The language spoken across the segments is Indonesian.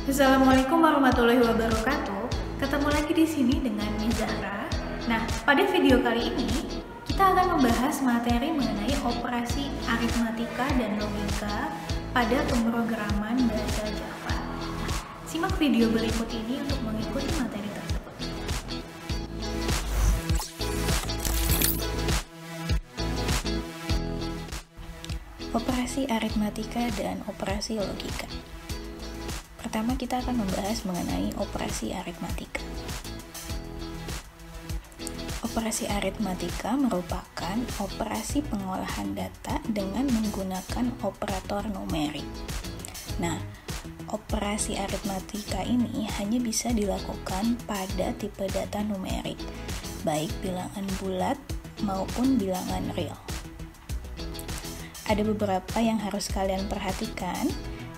Assalamualaikum warahmatullahi wabarakatuh. Ketemu lagi di sini dengan Mizahra. Nah, pada video kali ini kita akan membahas materi mengenai operasi aritmatika dan logika pada pemrograman bahasa Java. Simak video berikut ini untuk mengikuti materi tersebut. Operasi aritmatika dan operasi logika. Pertama, kita akan membahas mengenai operasi aritmatika. Operasi aritmatika merupakan operasi pengolahan data dengan menggunakan operator numerik. Nah, operasi aritmatika ini hanya bisa dilakukan pada tipe data numerik, baik bilangan bulat maupun bilangan real. Ada beberapa yang harus kalian perhatikan.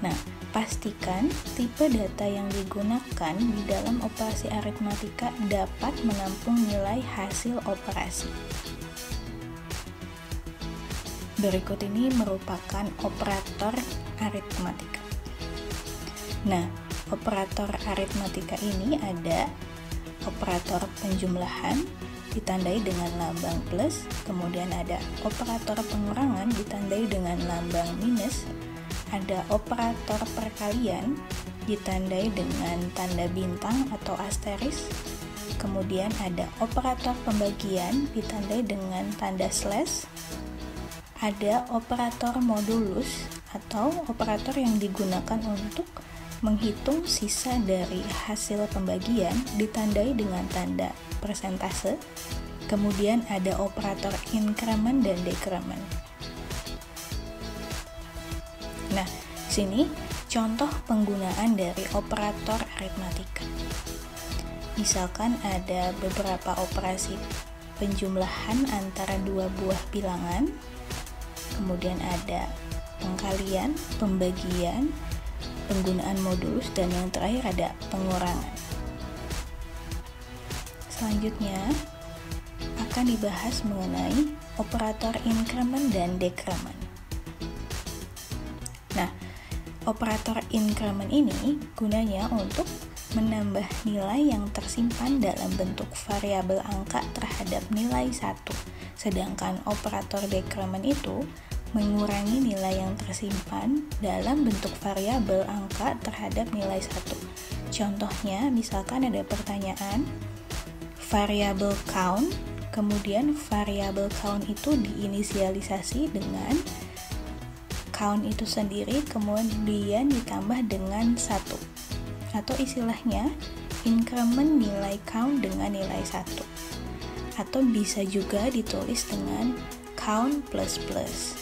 Nah, pastikan tipe data yang digunakan di dalam operasi aritmatika dapat menampung nilai hasil operasi. Berikut ini merupakan operator aritmatika. Nah, operator aritmatika ini ada operator penjumlahan ditandai dengan lambang plus, kemudian ada operator pengurangan ditandai dengan lambang minus, ada operator perkalian ditandai dengan tanda bintang atau asteris, kemudian ada operator pembagian ditandai dengan tanda slash, ada operator modulus atau operator yang digunakan untuk menghitung sisa dari hasil pembagian ditandai dengan tanda persentase, kemudian ada operator increment dan decrement. Nah, sini contoh penggunaan dari operator aritmatika. Misalkan ada beberapa operasi penjumlahan antara dua buah bilangan, kemudian ada pengkalian, pembagian, penggunaan modulus, dan yang terakhir ada pengurangan. Selanjutnya akan dibahas mengenai operator increment dan decrement. Nah, operator increment ini gunanya untuk menambah nilai yang tersimpan dalam bentuk variabel angka terhadap nilai 1, sedangkan operator decrement itu mengurangi nilai yang tersimpan dalam bentuk variabel angka terhadap nilai 1. Contohnya, misalkan ada pertanyaan variabel count, kemudian variabel count itu diinisialisasi dengan count itu sendiri, kemudian ditambah dengan 1, atau istilahnya increment nilai count dengan nilai 1, atau bisa juga ditulis dengan count plus plus.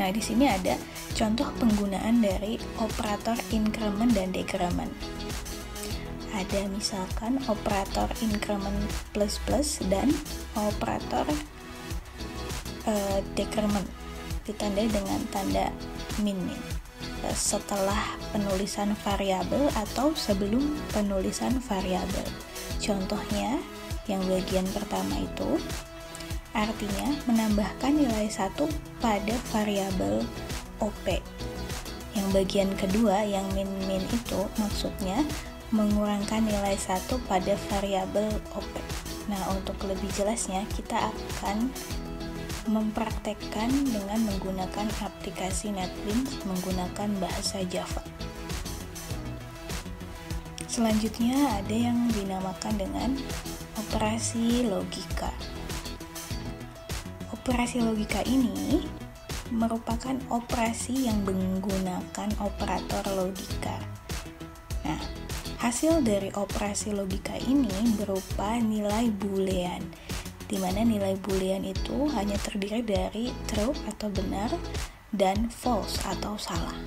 Nah, di sini ada contoh penggunaan dari operator increment dan decrement. Ada misalkan operator increment plus plus dan operator decrement ditandai dengan tanda min-min setelah penulisan variabel atau sebelum penulisan variabel. Contohnya yang bagian pertama itu artinya menambahkan nilai 1 pada variabel OP. Yang bagian kedua yang min-min itu maksudnya mengurangkan nilai 1 pada variabel OP. Nah, untuk lebih jelasnya kita akan mempraktekkan dengan menggunakan aplikasi NetBeans menggunakan bahasa Java. Selanjutnya ada yang dinamakan dengan operasi logika. Operasi logika ini merupakan operasi yang menggunakan operator logika. Nah, hasil dari operasi logika ini berupa nilai boolean, di mana nilai boolean itu hanya terdiri dari true atau benar dan false atau salah.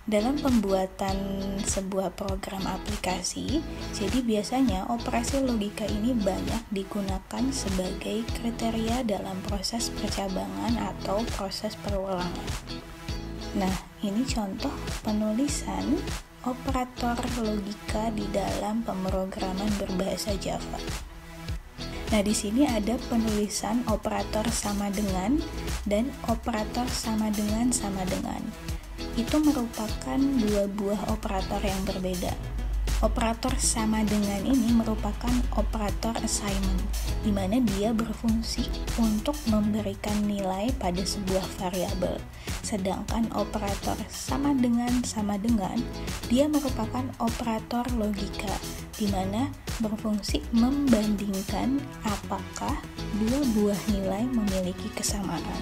Dalam pembuatan sebuah program aplikasi, jadi biasanya operasi logika ini banyak digunakan sebagai kriteria dalam proses percabangan atau proses perulangan. Nah, ini contoh penulisan operator logika di dalam pemrograman berbahasa Java. Nah, di sini ada penulisan operator sama dengan dan operator sama dengan sama dengan. itu merupakan dua buah operator yang berbeda. Operator sama dengan ini merupakan operator assignment, di mana dia berfungsi untuk memberikan nilai pada sebuah variabel. Sedangkan operator sama dengan dia merupakan operator logika, di mana berfungsi membandingkan apakah dua buah nilai memiliki kesamaan.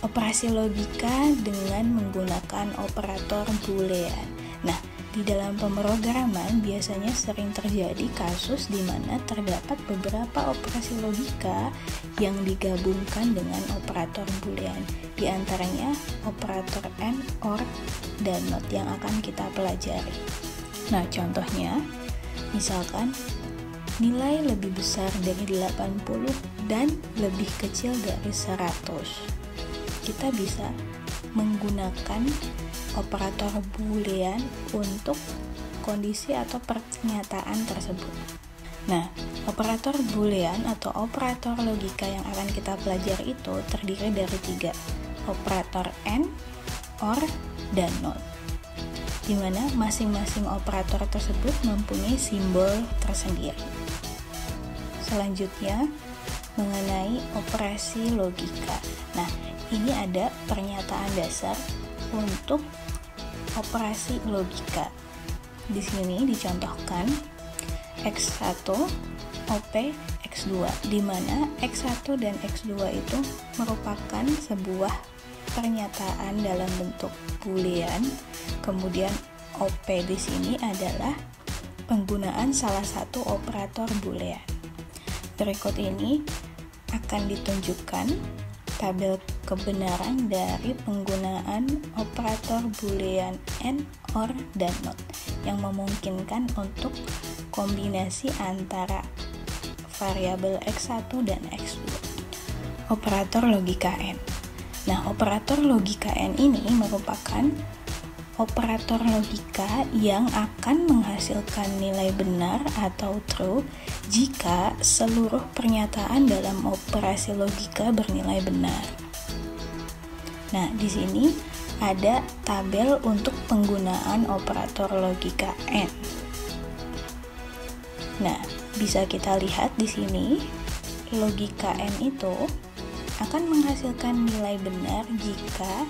Operasi logika dengan menggunakan operator boolean. Nah, di dalam pemrograman biasanya sering terjadi kasus di mana terdapat beberapa operasi logika yang digabungkan dengan operator boolean. Di antaranya operator AND, OR, dan NOT yang akan kita pelajari. Nah, contohnya, misalkan nilai lebih besar dari 80 dan lebih kecil dari 100. Kita bisa menggunakan operator boolean untuk kondisi atau pernyataan tersebut. Nah, operator boolean atau operator logika yang akan kita pelajari itu terdiri dari 3, operator AND, OR, dan NOT, di mana masing-masing operator tersebut mempunyai simbol tersendiri. Selanjutnya, mengenai operasi logika. Nah, ini ada pernyataan dasar untuk operasi logika. Di sini dicontohkan X1 OP X2, di mana X1 dan X2 itu merupakan sebuah pernyataan dalam bentuk boolean. Kemudian OP di sini adalah penggunaan salah satu operator boolean. Berikut ini akan ditunjukkan tabel kebenaran dari penggunaan operator boolean AND, OR, dan NOT yang memungkinkan untuk kombinasi antara variabel X1 dan X2. Operator logika AND. Nah, operator logika AND ini merupakan operator logika yang akan menghasilkan nilai benar atau true jika seluruh pernyataan dalam operasi logika bernilai benar. Nah, di sini ada tabel untuk penggunaan operator logika AND. Nah, bisa kita lihat di sini, logika AND itu akan menghasilkan nilai benar jika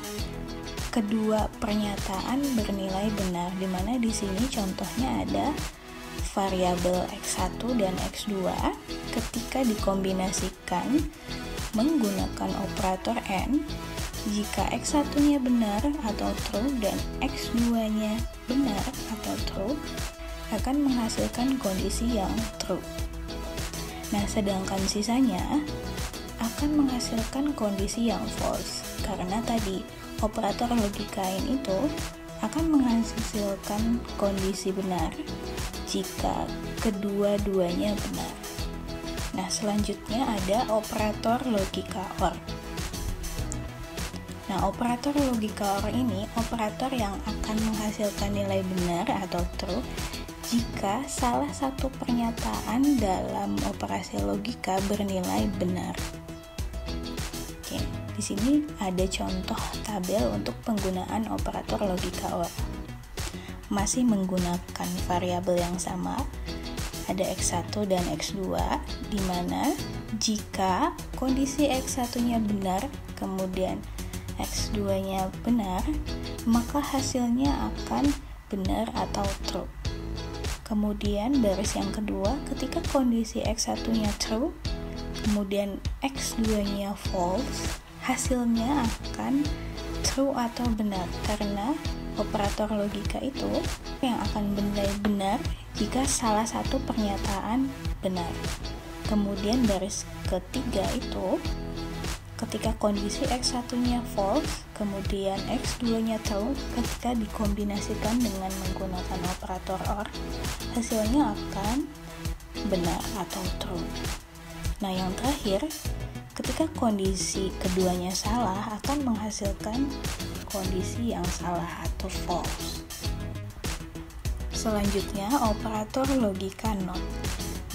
kedua pernyataan bernilai benar, di mana di sini contohnya ada variabel X1 dan X2 ketika dikombinasikan menggunakan operator AND, jika X1-nya benar atau true dan X2-nya benar atau true, akan menghasilkan kondisi yang true. Nah, sedangkan sisanya akan menghasilkan kondisi yang false, karena tadi operator logika AND itu akan menghasilkan kondisi benar jika kedua-duanya benar. Nah, selanjutnya ada operator logika OR. Nah, operator logika OR ini operator yang akan menghasilkan nilai benar atau true jika salah satu pernyataan dalam operasi logika bernilai benar. Oke, di sini ada contoh tabel untuk penggunaan operator logika OR. Masih menggunakan variabel yang sama, ada X1 dan X2, di mana jika kondisi X1-nya benar, kemudian X2-nya benar, maka hasilnya akan benar atau true. Kemudian baris yang kedua, ketika kondisi X1-nya true, kemudian X2-nya false, hasilnya akan true atau benar, karena operator logika itu yang akan benar jika salah satu pernyataan benar. Kemudian baris ketiga itu ketika kondisi X1-nya false, kemudian X2-nya true, ketika dikombinasikan dengan menggunakan operator OR, hasilnya akan benar atau true. Nah, yang terakhir, ketika kondisi keduanya salah, akan menghasilkan kondisi yang salah atau false. Selanjutnya, operator logika NOT.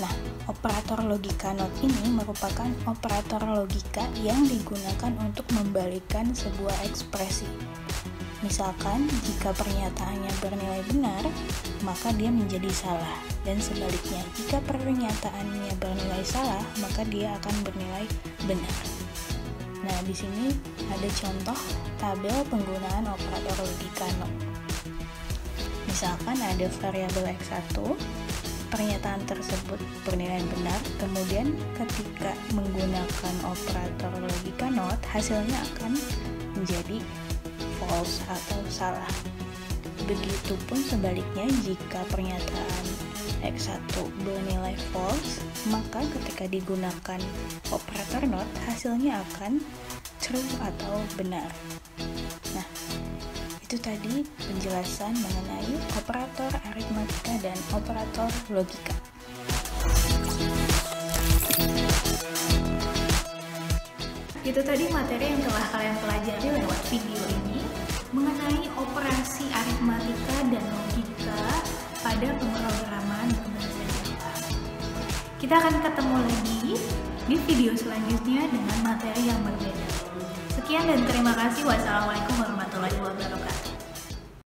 Nah, operator logika NOT ini merupakan operator logika yang digunakan untuk membalikkan sebuah ekspresi. Misalkan jika pernyataannya bernilai benar, maka dia menjadi salah. Dan sebaliknya, jika pernyataannya bernilai salah, maka dia akan bernilai benar. Nah, di sini ada contoh tabel penggunaan operator logika NOT. Misalkan ada variabel X1, pernyataan tersebut bernilai benar, kemudian ketika menggunakan operator logika NOT, hasilnya akan menjadi false atau salah. Begitupun sebaliknya, jika pernyataan X1 bernilai false, maka ketika digunakan operator NOT, hasilnya akan true atau benar. Nah, itu tadi penjelasan mengenai operator aritmatika dan operator logika. Itu tadi materi yang telah kalian pelajari lewat video ini mengenai operasi aritmatika dan logika pada pemrograman berbahasa Java. Kita akan ketemu lagi di video selanjutnya dengan materi yang berbeda. Sekian dan terima kasih. Wassalamualaikum warahmatullahi wabarakatuh.